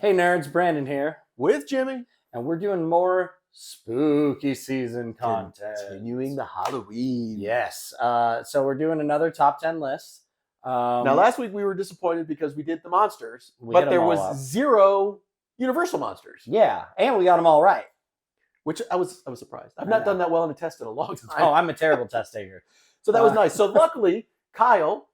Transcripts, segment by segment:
Hey nerds, Brandon here, With Jimmy. and we're doing more spooky season content. Continuing the Halloween. Yes. So we're doing another top 10 list. Now, last week we were disappointed because we did the monsters, We but hit 'em there all was up. 0 Universal monsters, Yeah, and we got them all right. which I was surprised. I've I not know. done that well in a test in a long time. Oh, I'm a terrible test taker. So that was nice. So luckily, Kyle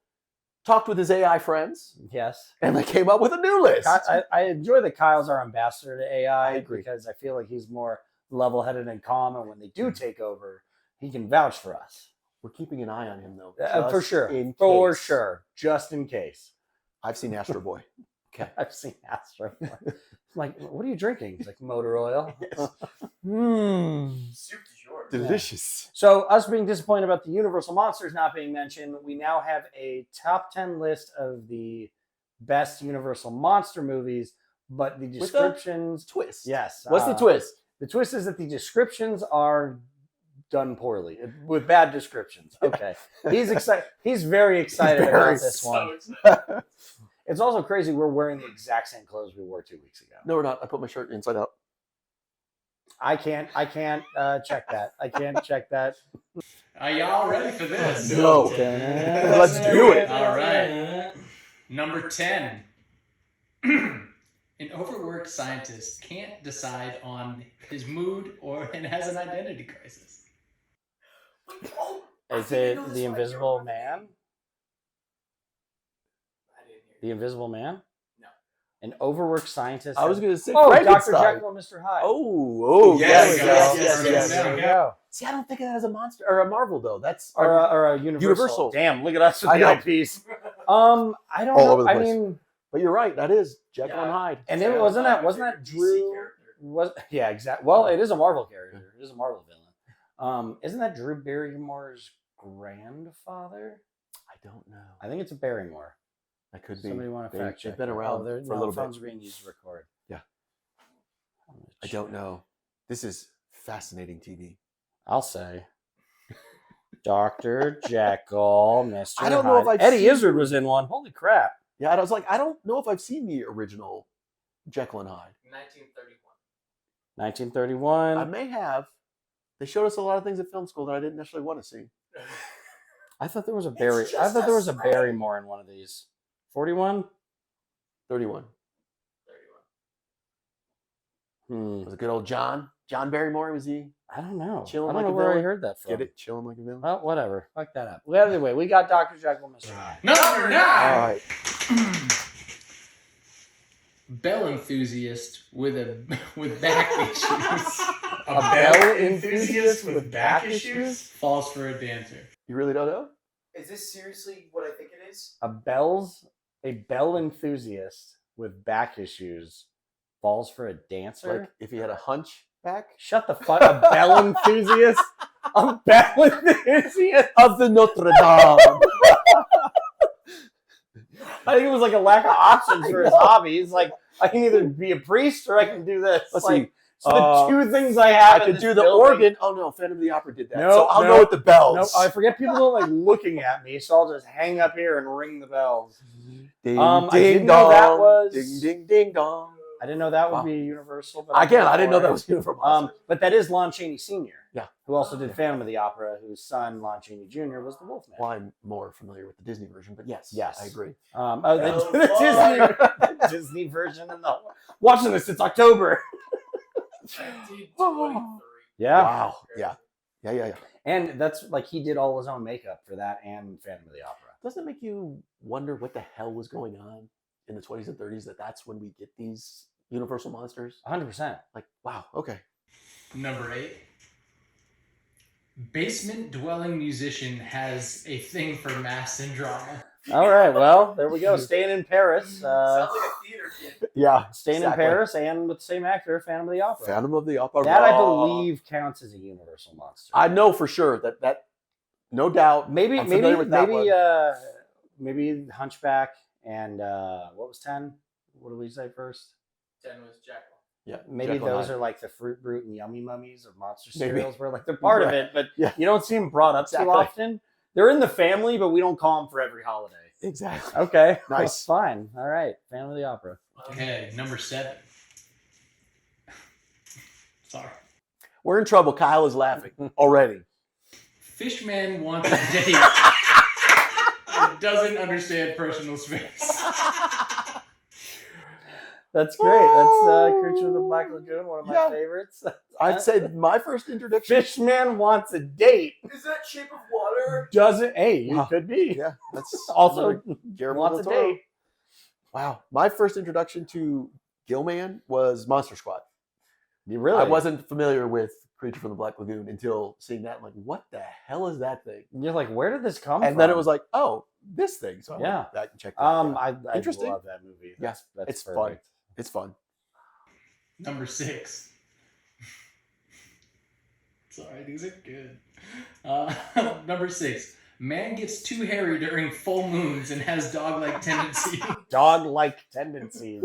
talked with his AI friends, Yes. and they came up with a new list. I enjoy that Kyle's our ambassador to AI I agree. because I feel like he's more level-headed and calm, and when they do take over, he can vouch for us. We're keeping an eye on him, though. For just sure. in For case. sure. Just in case. I've seen Astro Boy. Okay. I've seen Astro. I'm like, what are you drinking? It's like motor oil. Yes. Soup du jour. Delicious. So, us being disappointed about the Universal Monsters not being mentioned, we now have a top 10 list of the best Universal Monster movies, but the With the descriptions. Twist. Yes. What's the twist? The twist is that the descriptions are done poorly with bad descriptions. Okay. He's excited. He's very excited very about this one. So excited. It's also crazy we're wearing the exact same clothes we wore 2 weeks ago. No, we're not. I put my shirt inside out. I can't check that. I can't check that. Are y'all ready for this? No. Let's do it. All right. Number 10. An overworked scientist can't decide on his mood and has an identity crisis. Is it The Invisible Man? The Invisible Man? No. An overworked scientist. I was going to say Dr. Frankenstein. Jekyll and Mr. Hyde. Yes, there we yes, go. yes, yes, There we yes. go. See, I don't think of that as a monster or a Marvel though. That's Or a Universal. Universal. Damn, look at us with I the know. IPs. I don't All know. over the I place. mean, But you're right. That is Jekyll and Hyde. and it wasn't that Drew? Yeah, exactly. Well, it is a Marvel character. It is a Marvel villain. Isn't that Drew Barrymore's grandfather? I don't know. I think it's a Barrymore. That could be. Somebody want to fact check? They've been that. around they're- for a no, little phones bit. are being used to record. Yeah. I'm gonna I don't check. know. This is fascinating TV. I'll say. Dr. Jekyll, Mr. I don't know if Hyde. I've Eddie seen- Izzard was in one. Holy crap. Yeah, and I was like, I don't know if I've seen the original Jekyll and Hyde. 1931. 1931. I may have. They showed us a lot of things at film school that I didn't necessarily want to see. I thought there was a just I thought there was a a spread. Barrymore in one of these. 41? 31. 31. Was it good old John? John Barrymore, was he? I don't know. Chilling I don't like know a where I villain? heard that from. Get it? Chilling like a villain? Well, whatever. Fuck that up. Well, anyway, we got Dr. Jekyll and Mr. Hyde. Number 9. All right. Bell enthusiast with back issues. A bell enthusiast with back issues? Falls for a dancer. You really don't know? Is this seriously what I think it is? A bell enthusiast with back issues falls for a dancer? Like if he had a hunchback? Shut the fuck up. A bell enthusiast? A bell enthusiast? Of the Notre Dame. I think it was like a lack of options for his hobby. He's like, I can either be a priest or I can do this. Let's like, see. so the two things I have. I in could this do the building- organ. Oh no, Phantom of the Opera did that. No, so I'll no, go with the bells. No, I forget people don't like looking at me, so I'll just hang up here and ring the bells. Ding, I ding, didn't know that dong. was- Ding, ding, ding, dong. I didn't know that would Wow. be universal. But Again, I didn't know that was universal. But that is Lon Chaney Sr. Yeah. Who also did Phantom of the Opera, whose son, Lon Chaney Jr., was the Wolfman. Well, I'm more familiar with the Disney version, but yes, Yes. I agree. The Disney version. And the, watching this, it's October. 1923. Yeah. Wow. Yeah. Yeah. And that's like he did all his own makeup for that and Phantom of the Opera. Doesn't it make you wonder what the hell was going on in the 20s and 30s that's when we get these universal monsters? 100%. Like, wow, okay. Number 8. Basement dwelling musician has a thing for mass and drama. All right. Well, there we go. Staying in Paris. Sounds like a theater kid. Yeah. Staying exactly. in Paris and with the same actor, Phantom of the Opera. Phantom of the Opera. That I believe counts as a universal monster. I know for sure that no doubt. maybe I'm familiar with that one. maybe Hunchback and what was 10? What did we say first? 10 was Jekyll. Yeah, Maybe Jekyll and those Hyde. are like the Fruit Brute and Yummy Mummies of monster Maybe. cereals, where like they're part of Right. it, but Yeah. you don't see them brought up Exactly. too often. They're in the family, but we don't call them for every holiday. Exactly. Okay, Nice. fine. All right, Phantom of the Opera. Okay, number 7. Sorry. We're in trouble. Kyle is laughing already. Fishman wants a date. It doesn't understand personal space. That's great. That's Creature of the Black Lagoon, one of my Yeah. favorites. I'd say my first introduction. Fishman wants a date. Is that Shape of Water? Doesn't it Wow. could be. Yeah, that's Also another Guillermo wants a del Toro. date. Wow, my first introduction to Gilman was Monster Squad. You really? I wasn't familiar with Creature from the Black Lagoon until seeing that. I'm like, what the hell is that thing? You're like, where did this come from? And then it was like, oh, this thing. So I Yeah. went back and checked that out. I Interesting. love that movie. Yeah, That's it's fun. perfect. It's fun. Number 6. Sorry, these are good. Number 6. Man gets too hairy during full moons and has dog-like tendencies. Dog-like tendencies.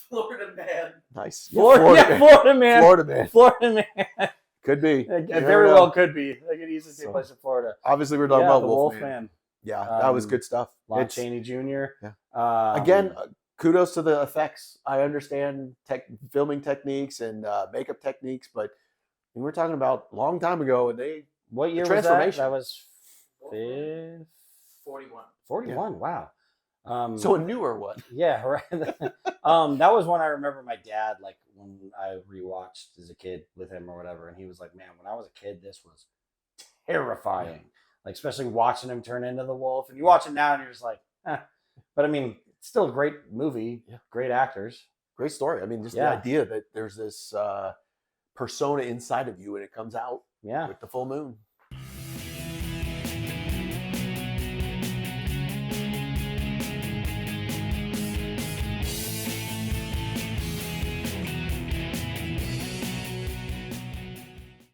Florida Man. Nice. Florida man. Florida man. Florida man. Could be. It You never very know. well could be. They could easily take So, place in Florida. Obviously, we're talking Yeah, about the Wolfman. Wolfman. Yeah, that was Um, good stuff. Lon It's- Chaney Jr. Yeah. Again, kudos to the effects. I understand filming techniques and makeup techniques, but we're talking about a long time ago, and they what year was transformation. that? That was 41. 41. Wow. so a newer one. yeah, right. That was one I remember my dad, like when I rewatched as a kid with him or whatever, and he was like, "Man, when I was a kid, this was terrifying." Like especially watching him turn into the wolf, and you watch it now, and you're just like, eh. But I mean, it's still a great movie, Yeah. great actors. Great story. I mean, just Yeah. the idea that there's this persona inside of you, and it comes out Yeah, with the full moon.